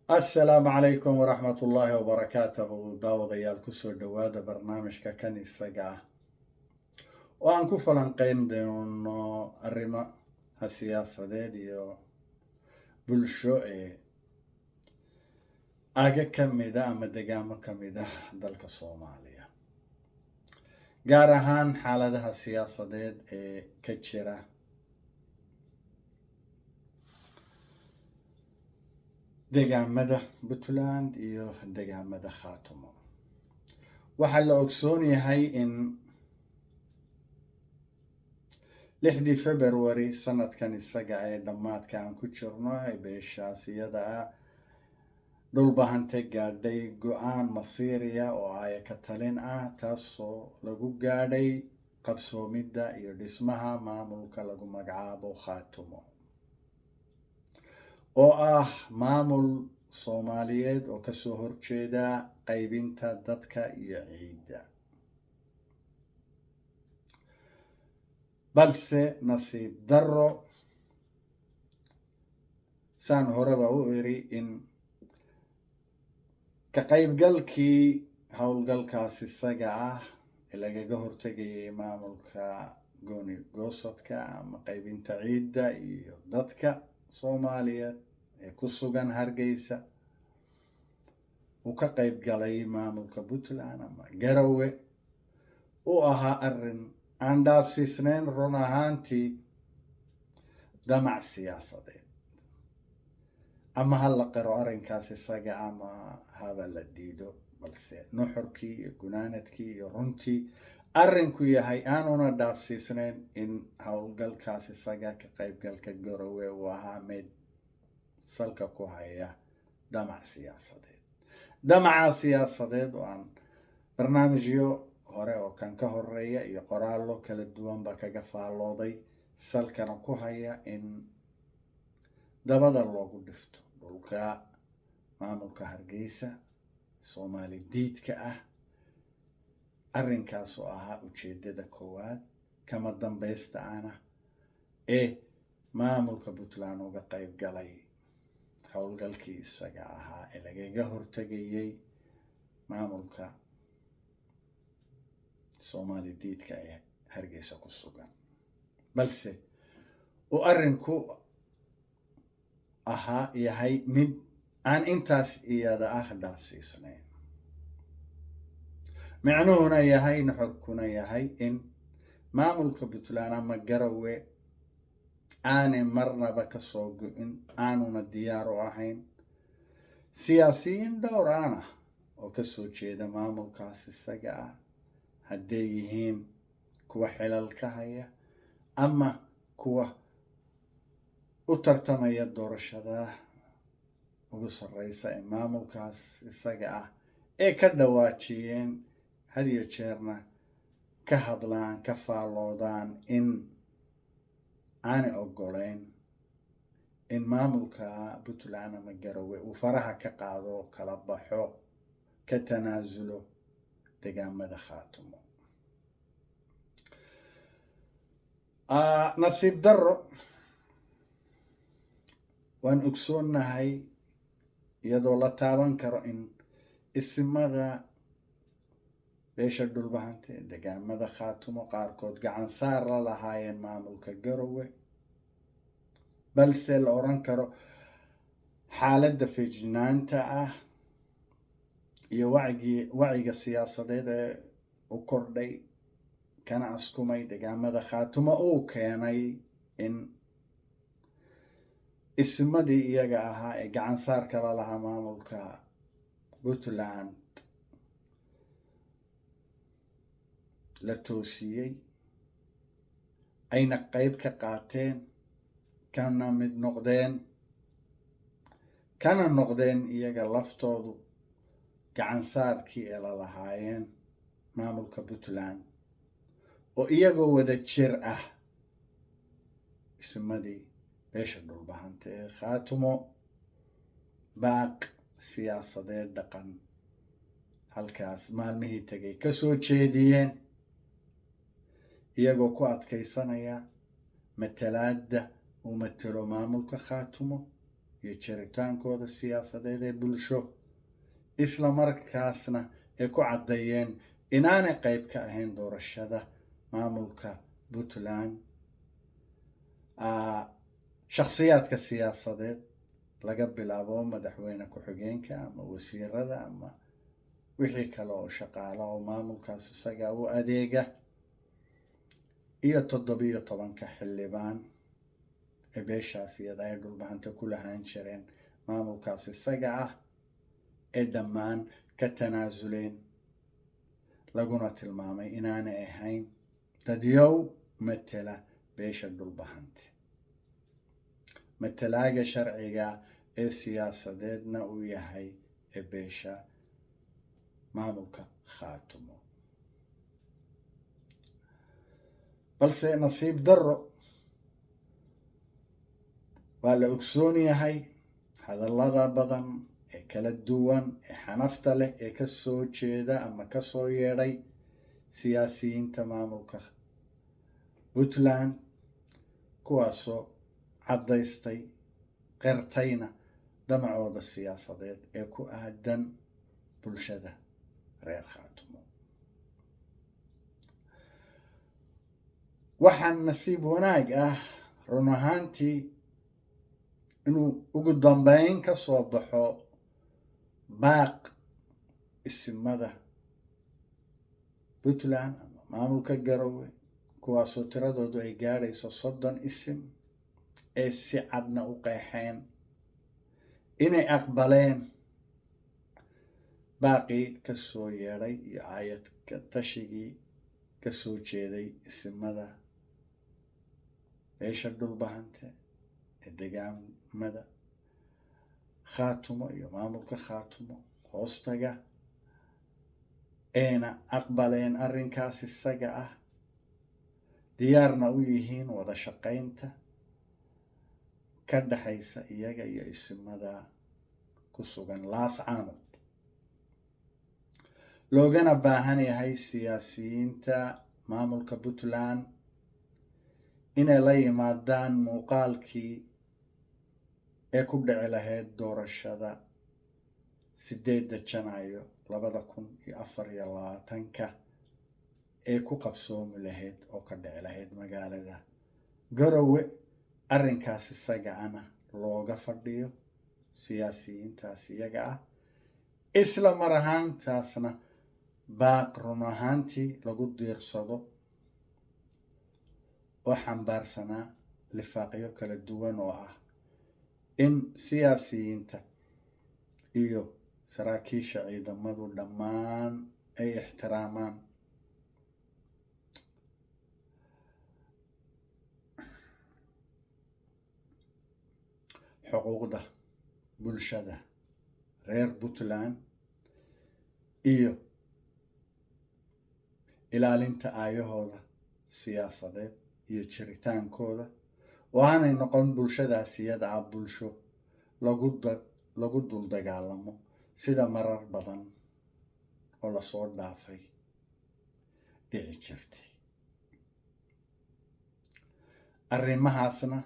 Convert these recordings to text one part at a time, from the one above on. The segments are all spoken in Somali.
السلام عليكم ورحمة الله وبركاته daawadayaal kusoo dhowaada barnaamijka kan isaga ah oo aan ku falanqayn doono arrimaha siyaasadeed iyo bulsho ee aaga ka mid ah ama degaamo ka mid ah dalka Soomaaliya, gaar ahaan xaaladaha siyaasadeed ee ka jira degaamada Puntland iyo degaamada Khaatumo. waxaa la ogsoon yahay in 6 February sanadkan isaga ee dhammaadka aan ku jirno ee beeshaas iyada ah dhulbahante gaadhay go-aan masiiriya oo ay ka talin ah taasoo lagu gaadhay qabsoomidda iyo dhismaha maamulka lagu magacaabo Khaatumo, oo ah maamul Soomaaliyeed oo kasoo horjeeda qaybinta dadka iyo ciidda. balse nasiib darro, saan horeba u iri, in ka qaybgalkii howlgalkaas isaga ah ee lagaga hortegayay maamulka gooni goosadka ama qaybinta ciidda iyo dadka Soomaaliyeed ee ku sugan Hargeysa uu ka qayb galay maamulka Puntland ama Garowe uu ahaa arrin aan dhaafsiisnayn run ahaantii damac siyaasadeed, ama ha la qiro arrinkaas isaga ama haba la diido, balse nuxurkii iyo gunaanadkii iyo runtii arrinku yahay aanuna dhaafsiisnayn in howlgalkaas isaga ka qaybgalka Garowe uu ahaa mid salka ku haya damac siyaasadeed oo aan barnaamijyo hore oo kan ka horeeya iyo qoraallo kala duwanba kaga faallooday, salkana ku haya in dabada loogu dhifto dhulka maamulka Hargeysa Soomaali diidka ah. arrinkaas oo ahaa ujeedada koowaad kama dambaysta ana ee maamulka Puntland uga qayb galay howlgalkii isaga ahaa ee lagaga hortegayay maamulka Soomaali diidka ee Hargeysa ku sugan, balse uu arrinku yahay mid aan intaas iyada ah dhaafsiisnayn. micnuhuna yahay, nuxurkuna yahay in maamulka Puntland ama Garowe aanay marnaba kasoo go-in, aanuna diyaar u ahayn siyaasiyiin dhowr ah oo kasoo jeeda maamulkaas isaga ah, hadday yihiin kuwa xilal ka haya ama kuwa u tartamaya doorashada ugu sarreysa ee maamulkaas isaga ah, ee ka dhawaajiyeen had iyo jeerna ka hadlaan ka faalloodaan in aanay oggolayn in maamulka Puntland ama Garowe uu faraha ka qaado, kala baxo, ka tanaasulo degaamada Khaatumo. nasiib darro, waan ogsoonnahay iyadoo la taaban karo in isimada beesha dhulbahante degaamada Khaatumo qaarkood gacan saar la lahaayeen maamulka Garowe, balse la oran karo xaaladda feejinaanta ah iyo wacyiga siyaasadeed ee u kordhay kana askumay degaamada Khaatumo uu keenay in ismadii iyaga ahaa ee gacan saarka la lahaa maamulka Puntland la toosiyey, ayna qayb ka qaateen, kana mid noqdeen iyaga laftoodu gacan saarkii ee la lahaayeen maamulka Puntland, oo iyagoo wada jir ah ismadii beesha dhulbahante ee Khaatumo baaq siyaasadeed dhaqan halkaas maalmihii tegay kasoo jeediyeen, iyagoo ku adkaysanaya matalaadda uu matalo maamulka Khaatumo iyo jiritaankooda siyaasadeed ee bulsho, isla markaasna ay ku caddeeyeen inaanay qayb ka ahayn doorashada maamulka Puntland shakhsiyaadka siyaasadeed laga bilaabo madaxweyne ku-xigeenka ama wasiirada ama wixii kale oo shaqaala oo maamulkaas isaga u adeega, iyo 17 xildhibaan ee beeshaas iyada ay dhulbahanta ku lahaan jireen maamulkaas isaga ah ee dhammaan ka tanaasuleen, laguna tilmaamay inaanay ahayn dadyow matela beesha dhulbahante. matalaaga sharciga ee siyaasadeedna uu yahay ee beesha maamulka khaatumo. balse nasiib darro waa la ogsoon yahay hadallada badan ee kala duwan ee xanafta leh ee ka soo jeeda ama ka soo yeedhay siyaasiyiinta maamulka Puntland, kuwaasoo caddaystay qirtayna damacooda siyaasadeed ee ku aadan bulshada reer khaatumo. waxaan nasiib wanaag ah run ahaantii inuu ugu dambeyn ka soo baxo baaq isimada Puntland ama maamulka Garowe, kuwaasoo tiradoodu ay gaadhayso 30 isim, ee si cadna u qeexeen inay aqbaleen baaqii ka soo yeedhay iyo aayad ka tashigii ka soo jeeday isimada beesha dhulbahante ee deegaamada khaatumo iyo maamulka khaatumo hoostaga, ayna aqbaleen arrinkaas isaga ah, diyaarna u yihiin wada shaqaynta ka dhaxaysa iyaga iyo isimada ku sugan Laascaanood, loogana baahan yahay siyaasiyiinta maamulka Puntland inay la yimaadaan muuqaalkii ee ku dhici lahayd doorashada 8 Janaayo 2024 ee ku qabsoomi lahayd oo ka dhici lahayd magaalada Garowe. arrinkaas isaga ana looga fadhiyo siyaasiyiintaas iyaga ah, isla mar ahaantaasna baaq run ahaantii lagu diirsado oo xambaarsanaa lifaaqyo kala duwan oo ah in siyaasiyiinta iyo saraakiisha ciidamadu dhammaan ay ixtiraamaan xuquuqda bulshada reer Puntland iyo ilaalinta aayahooda siyaasadeed iyo jiritaankooda, oo aanay noqon bulshadaas iyada ah bulsho lagu dul dagaalamo sida marar badan oo lasoo dhaafay dhici jirtay. arrimahaasna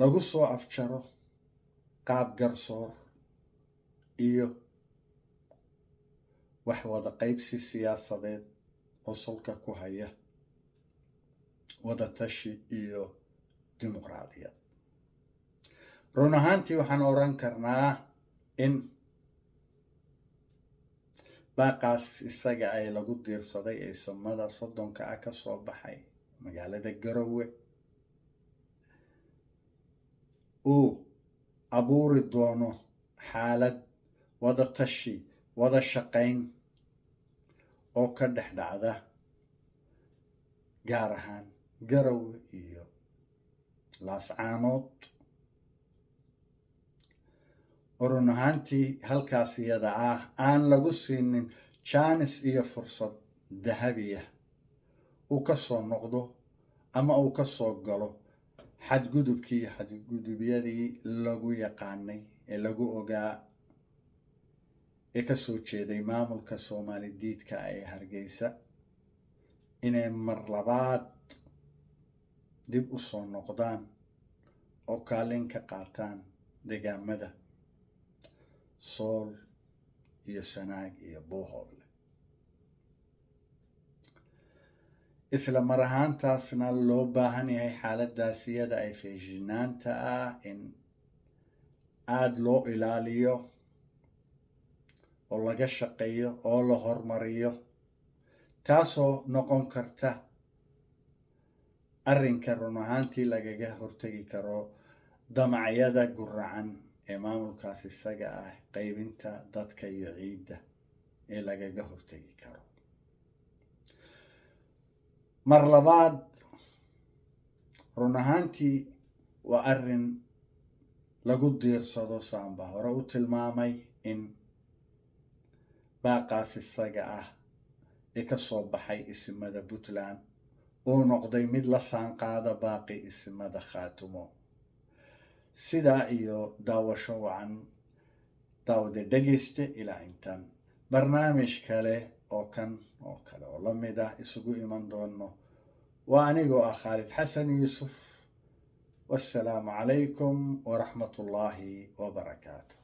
lagu soo afjaro qaab garsoor iyo wax wada qaybsi siyaasadeed oo salka ku haya wada tashi iyo dimuqraadiyad. run ahaantii waxaan oran karnaa in baaqaas isaga ay lagu diirsaday ee isimada 30 ah ka soo baxay magaalada Garowe uu abuuri doono xaalad wada tashi, wada shaqayn oo ka dhex dhacda gaar ahaan Garowe iyo Laascaanood. run ahaantii halkaas iyada ah aan lagu siinin jaanis iyo fursad dahabiya uu ka soo noqdo ama uu ka soo galo xadgudubkii iyo xadgudubyadii lagu yaqaanay ee lagu ogaa ee ka soo jeeday maamulka Soomaali diidka ee Hargeysa, inay mar labaad dib u soo noqdaan oo kaalin ka qaataan deegaamada Sool iyo Sanaag iyo Buuhoodle. isla mar ahaantaasna loo baahan yahay xaaladaas iyada ay feejignaanta ah in aada loo ilaaliyo oo laga shaqeeyo oo la hormariyo, taasoo noqon karta arrinka run ahaantii lagaga hortegi karo damacyada guracan ee maamulkaas isaga ah qaybinta dadka iyo ciidda ee lagaga hortegi karo. mar labaad, run ahaantii waa arrin lagu diirsado saanba hore u tilmaamay in baaqaas isaga ah ee ka soo baxay isimada Puntland uu noqday mid la saanqaada baaqi isimada Khaatumo. sidaa iyo daawasho wacan daawade dhegayste ilaa intaan barnaamij kale oo kale oo la mid ah isugu iman doono. waa anigoo ah Khaalid Xasan Yuusuf. wassalaamu calaykum waraxmatullaahi wabarakaatu.